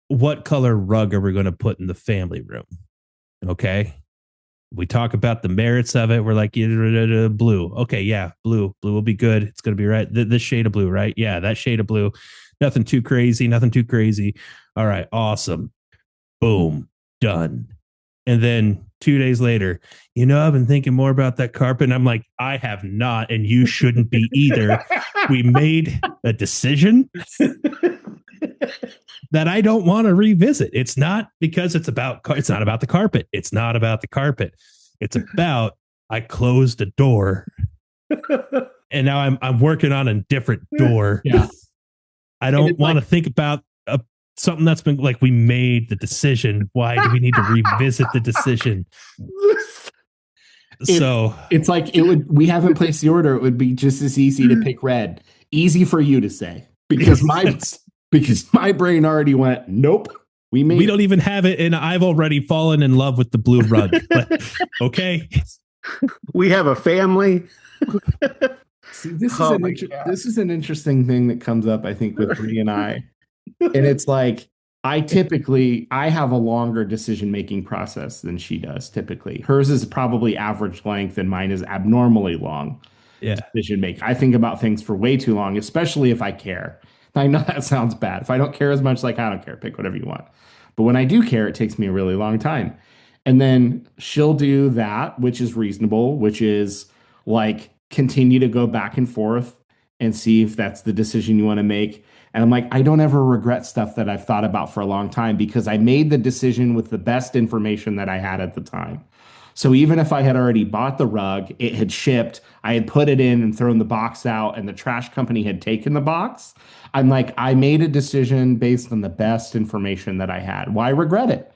what color rug are we going to put in the family room? Okay. We talk about the merits of it. We're like, blue. Okay, yeah, blue. Blue will be good. It's going to be right. This shade of blue, right? Yeah, that shade of blue. Nothing too crazy. Nothing too crazy. All right, awesome. Boom, done. And then 2 days later, I've been thinking more about that carpet. And I'm like, I have not, and you shouldn't be either. We made a decision that I don't want to revisit. It's not because it's not about the carpet. It's not about the carpet. It's about I closed a door and now I'm working on a different door. Yeah. I don't want to think about something that's been like, we made the decision. Why do we need to revisit the decision? It's like we haven't placed the order. It would be just as easy to pick red. Easy for you to say because my brain already went, nope. We don't even have it. And I've already fallen in love with the blue rug. But, okay. We have a family. See, this is an interesting thing that comes up, I think, with Bree and I. And it's like, I have a longer decision-making process than she does typically. Hers is probably average length and mine is abnormally long. Yeah. Decision make. I think about things for way too long, especially if I care. I know that sounds bad. If I don't care as much, like I don't care, pick whatever you want. But when I do care, it takes me a really long time. And then she'll do that, which is reasonable, which is like continue to go back and forth and see if that's the decision you want to make. And I'm like, I don't ever regret stuff that I've thought about for a long time because I made the decision with the best information that I had at the time. So even if I had already bought the rug, it had shipped, I had put it in and thrown the box out and the trash company had taken the box, I'm like, I made a decision based on the best information that I had. Why regret it?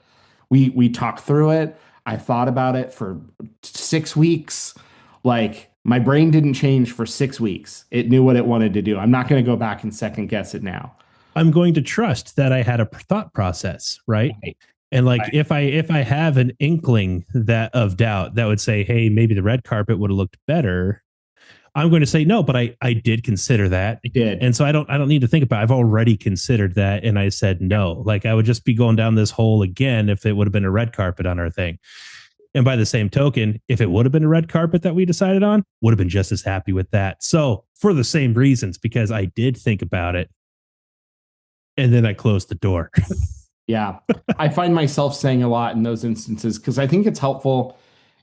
We talked through it. I thought about it for 6 weeks. Like my brain didn't change for 6 weeks. It knew what it wanted to do. I'm not going to go back and second guess it now. I'm going to trust that I had a thought process, right? And like if I have an inkling of doubt that would say, hey, maybe the red carpet would have looked better, I'm going to say no, but I did consider that. I did. And so I don't need to think about it. I've already considered that and I said no. Like I would just be going down this hole again if it would have been a red carpet on our thing. And by the same token, if it would have been a red carpet that we decided on, would have been just as happy with that. So for the same reasons, because I did think about it and then I closed the door. Yeah. I find myself saying a lot in those instances because I think it's helpful.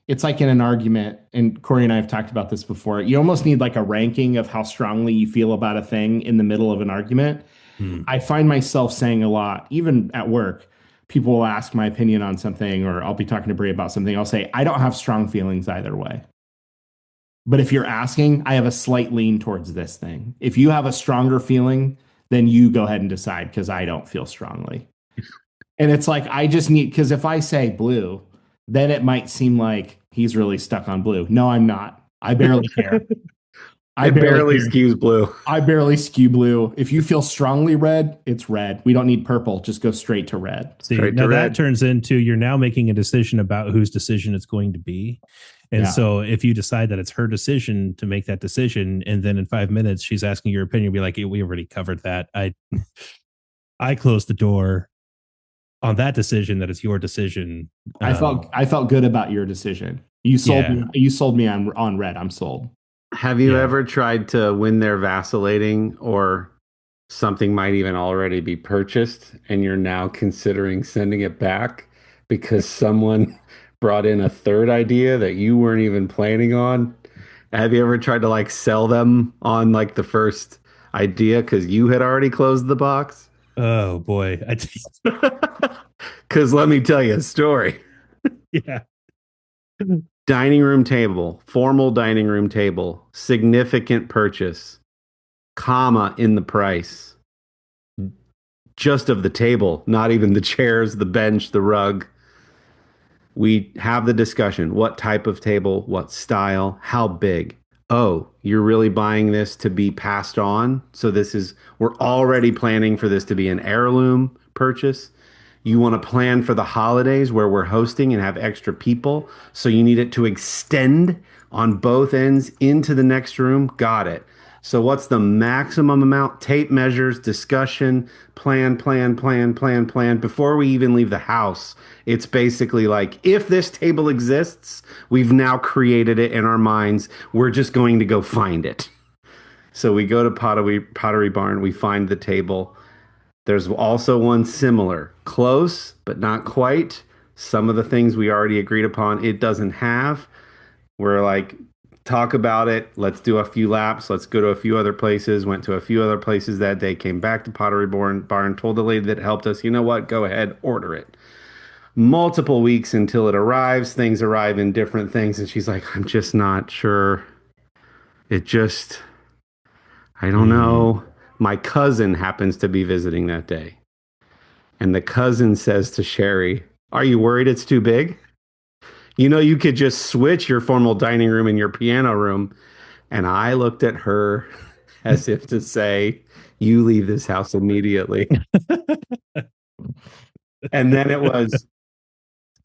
It's like in an argument, and Corey and I have talked about this before. You almost need like a ranking of how strongly you feel about a thing in the middle of an argument. I find myself saying a lot, even at work. People will ask my opinion on something, or I'll be talking to Brie about something. I'll say, I don't have strong feelings either way. But if you're asking, I have a slight lean towards this thing. If you have a stronger feeling, then you go ahead and decide because I don't feel strongly. And it's like, I just need, because if I say blue, then it might seem like he's really stuck on blue. No, I'm not. I barely care. I barely skews blue. I barely skew blue. If you feel strongly red, it's red. We don't need purple. Just go straight to red. See, now that turns into you're now making a decision about whose decision it's going to be. And so if you decide that it's her decision to make that decision, and then in 5 minutes she's asking your opinion, be like, hey, we already covered that. I closed the door on that decision. That is your decision. I felt good about your decision. You sold me. You sold me on red. I'm sold. Have you ever tried to when they're vacillating or something might even already be purchased and you're now considering sending it back because someone brought in a third idea that you weren't even planning on? Have you ever tried to like sell them on like the first idea because you had already closed the box? Oh boy. Because let me tell you a story. Yeah. Dining room table, formal dining room table, significant purchase, comma in the price. Just of the table, not even the chairs, the bench, the rug. We have the discussion. What type of table? What style? How big? Oh, you're really buying this to be passed on? So we're already planning for this to be an heirloom purchase. You want to plan for the holidays where we're hosting and have extra people. So you need it to extend on both ends into the next room. Got it. So what's the maximum amount? Tape measures, discussion, plan. Before we even leave the house, it's basically like, if this table exists, we've now created it in our minds. We're just going to go find it. So we go to Pottery Barn. We find the table. There's also one similar, close, but not quite. Some of the things we already agreed upon, it doesn't have. We're like, talk about it. Let's do a few laps. Let's go to a few other places. Went to a few other places that day. Came back to Barn. Told the lady that helped us, you know what? Go ahead, order it. Multiple weeks until it arrives. Things arrive in different things, and she's like, I'm just not sure. I don't know. My cousin happens to be visiting that day, and the cousin says to Sherry, "Are you worried it's too big? You know, you could just switch your formal dining room and your piano room." And I looked at her as if to say, you leave this house immediately. And then it was,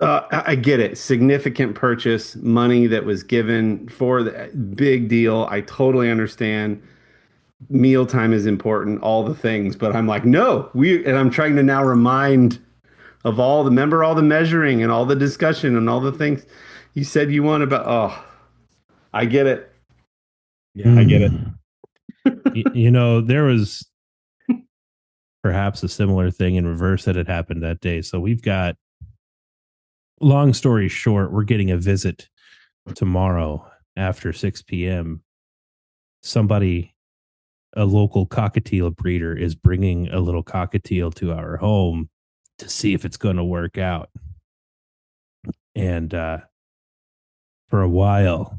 I get it. Significant purchase, money that was given for the big deal. I totally understand. Mealtime is important, all the things. But I'm like, no, and I'm trying to now remind of remember all the measuring and all the discussion and all the things you said you want about. Oh, I get it. Yeah, I get it. You know, there was perhaps a similar thing in reverse that had happened that day. So we've got, long story short, we're getting a visit tomorrow after 6 p.m. Somebody, a local cockatiel breeder, is bringing a little cockatiel to our home to see if it's going to work out. And for a while,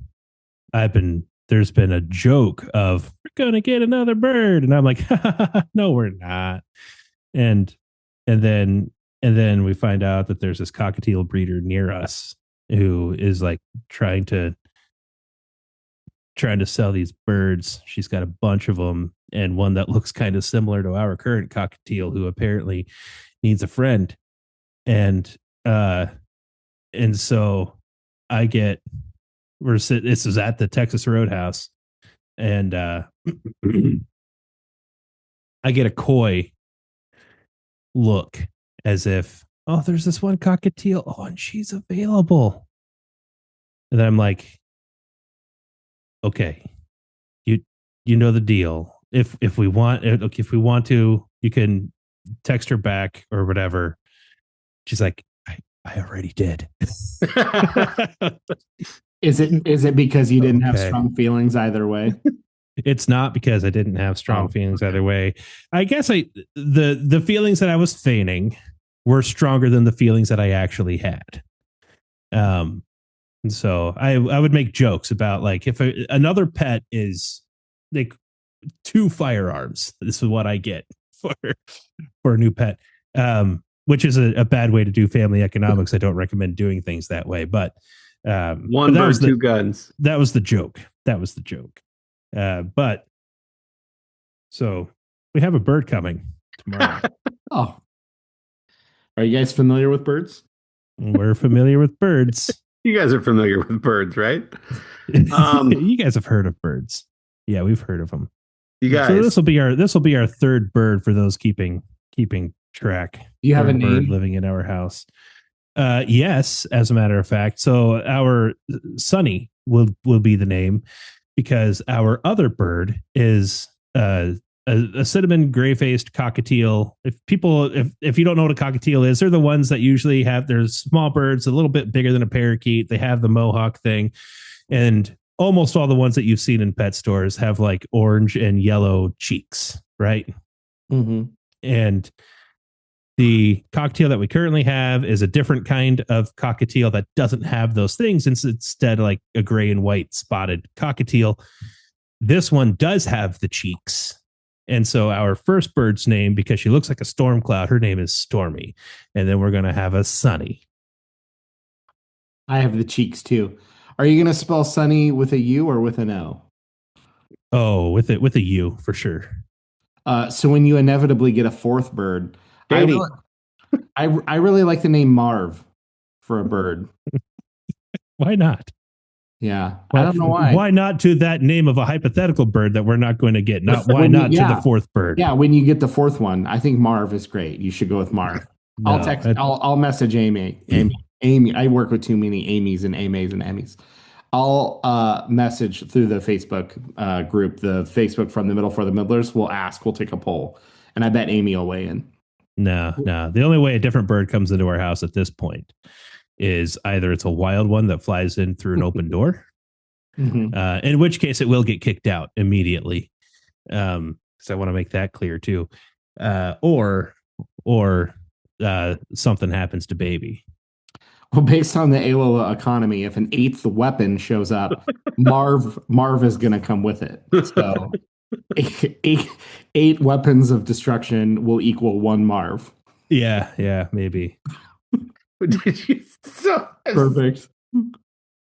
there's been a joke of, we're going to get another bird. And I'm like, no, we're not. And then we find out that there's this cockatiel breeder near us who is like trying to sell these birds. She's got a bunch of them, and one that looks kind of similar to our current cockatiel, who apparently needs a friend. And so this is at the Texas Roadhouse, and I get a coy look as if, oh, there's this one cockatiel. Oh, and she's available. And then I'm like, okay, you know the deal. If we want to, you can text her back or whatever. She's like, I already did. Is it because you didn't have strong feelings either way? It's not because I didn't have strong feelings either way. I guess the feelings that I was feigning were stronger than the feelings that I actually had. And so I would make jokes about, like, if another pet is like 2 firearms, this is what I get for a new pet. Which is a bad way to do family economics. I don't recommend doing things that way, but one bird, 2 guns. That was the joke. But so we have a bird coming tomorrow. Oh, are you guys familiar with birds? We're familiar with birds. You guys are familiar with birds, right? You guys have heard of birds. Yeah, we've heard of them. You guys. So this will be our third bird for those keeping track. Do you have a bird name living in our house? Yes, as a matter of fact. So our Sunny will be the name, because our other bird is a cinnamon gray-faced cockatiel. If you don't know what a cockatiel is, they're the ones that usually have, they're small birds, a little bit bigger than a parakeet. They have the mohawk thing, and almost all the ones that you've seen in pet stores have like orange and yellow cheeks, right? Mm-hmm. And the cockatiel that we currently have is a different kind of cockatiel that doesn't have those things. It's instead like a gray and white spotted cockatiel. This one does have the cheeks. And so our first bird's name, because she looks like a storm cloud, her name is Stormy. And then we're going to have a Sunny. I have the cheeks too. Are you going to spell Sunny with a U or with an O? Oh, with a U for sure. So when you inevitably get a fourth bird, I really like the name Marv for a bird. Why not? Yeah. I Well, don't know why. why not to that name of a hypothetical bird that we're not going to get? Not why When you- not to yeah. the fourth bird? Yeah, when you get the fourth one, I think Marv is great. You should go with Marv. I'll No, text. I'll message Amy. Amy. I work with too many Amy's and Amy's and Emmys. I'll message through the Facebook group, the Facebook from the Middle for the Middlers. We'll ask. We'll take a poll, and I bet Amy will weigh in. no. The only way a different bird comes into our house at this point is either it's a wild one that flies in through an open door, in which case it will get kicked out immediately. Because I want to make that clear too. Or something happens to baby. Well, based on the Alola economy, if an eighth weapon shows up, Marv is going to come with it. So eight weapons of destruction will equal one Marv. Yeah, maybe. Did you? So Perfect.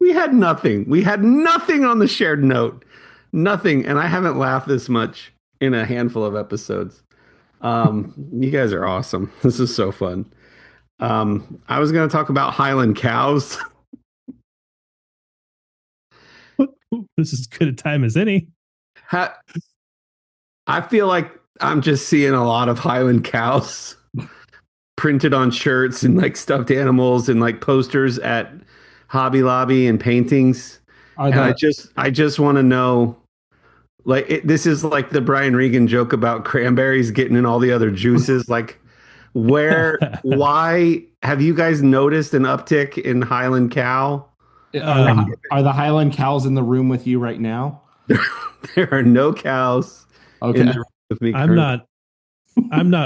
we had nothing. We had nothing on the shared note. Nothing. And I haven't laughed this much in a handful of episodes. You guys are awesome. This is so fun. I was going to talk about Highland cows. This is as good a time as any. I feel like I'm just seeing a lot of Highland cows printed on shirts and like stuffed animals and like posters at Hobby Lobby and paintings. And I just want to know, like, this is like the Brian Regan joke about cranberries getting in all the other juices. Like, why have you guys noticed an uptick in Highland cow? Are the Highland cows in the room with you right now? There are no cows in the room with me. I'm not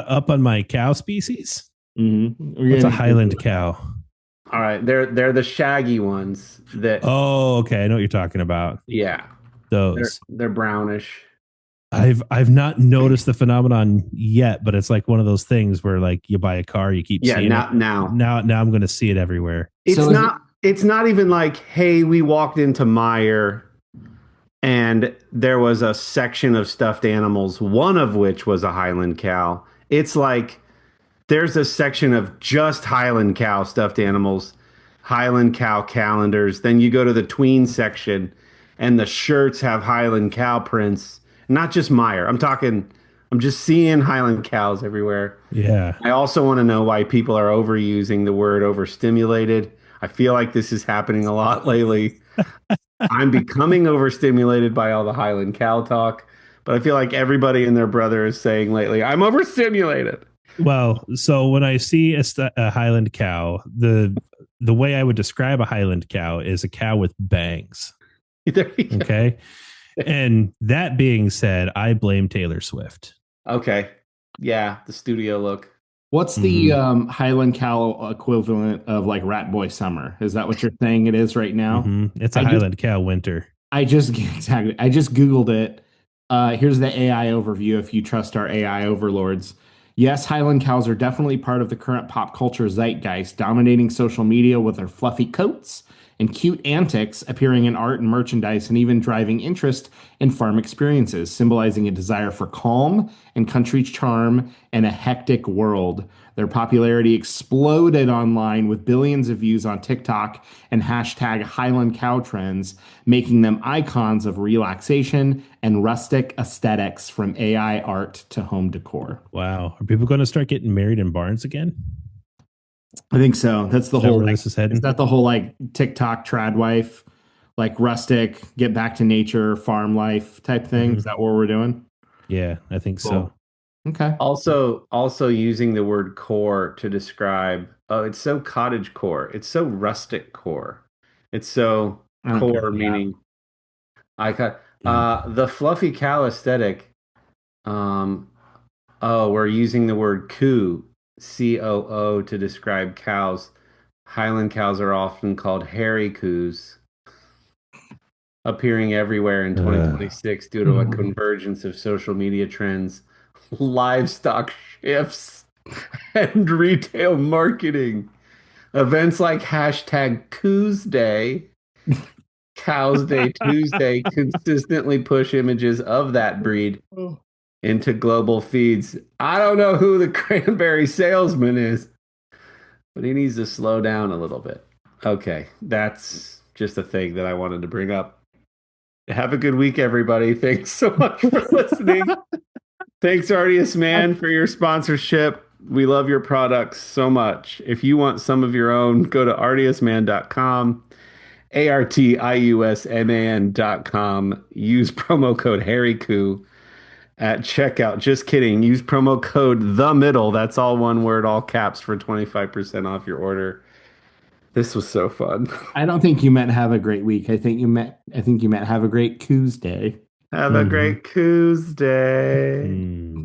up on my cow species. Mm-hmm. What's a Highland cow? All right, they're the shaggy ones that. Oh, okay, I know what you're talking about. Yeah, those. They're brownish. I've not noticed the phenomenon yet, but it's like one of those things where like you buy a car, you keep seeing it. Now I'm going to see it everywhere. It's not even like, hey, we walked into Meijer and there was a section of stuffed animals, one of which was a Highland cow. It's like there's a section of just Highland cow stuffed animals, Highland cow calendars. Then you go to the tween section and the shirts have Highland cow prints. Not just Meijer. I'm just seeing Highland cows everywhere. Yeah. I also want to know why people are overusing the word overstimulated. I feel like this is happening a lot lately. I'm becoming overstimulated by all the Highland cow talk, but I feel like everybody and their brother is saying lately, I'm overstimulated. Well, so when I see a Highland cow, the way I would describe a Highland cow is a cow with bangs. Okay. And that being said, I blame Taylor Swift. Okay. Yeah, the studio look. What's the Highland cow equivalent of like Rat Boy Summer? Is that what you're saying it is right now? It's a Highland cow winter. I just Googled it. Here's the AI overview if you trust our AI overlords. Yes, Highland cows are definitely part of the current pop culture zeitgeist, dominating social media with their fluffy coats and cute antics, appearing in art and merchandise, and even driving interest in farm experiences, symbolizing a desire for calm and country charm in a hectic world. Their popularity exploded online with billions of views on TikTok and hashtag Highland Cow trends, making them icons of relaxation and rustic aesthetics from AI art to home decor. Wow. Are people going to start getting married in barns again? I think so. That's the whole. This is heading? Is that the whole like TikTok trad wife, like rustic, get back to nature, farm life type thing? Is that what we're doing? Yeah, I think so. Okay. Also using the word core to describe. Oh, it's so cottage core. It's so rustic core. It's so core meaning. The fluffy cow aesthetic. We're using the word coo. COO to describe cows. Highland cows are often called hairy coos, appearing everywhere in 2026 due to a convergence of social media trends, livestock shifts, and retail marketing. Events like hashtag Coos Day, Cows Day Tuesday consistently push images of that breed into global feeds. I don't know who the cranberry salesman is, but he needs to slow down a little bit. Okay, that's just a thing that I wanted to bring up. Have a good week, everybody. Thanks so much for listening. Thanks, Artius Man, for your sponsorship. We love your products so much. If you want some of your own, go to artiusman.com, ARTIUSMAN.com. Use promo code HarryCoo at checkout. Just kidding. Use promo code The Middle. That's all one word, all caps, for 25% off your order. This was so fun. I don't think you meant have a great week. I think you meant have a great Tuesday. Have a great Tuesday. Mm.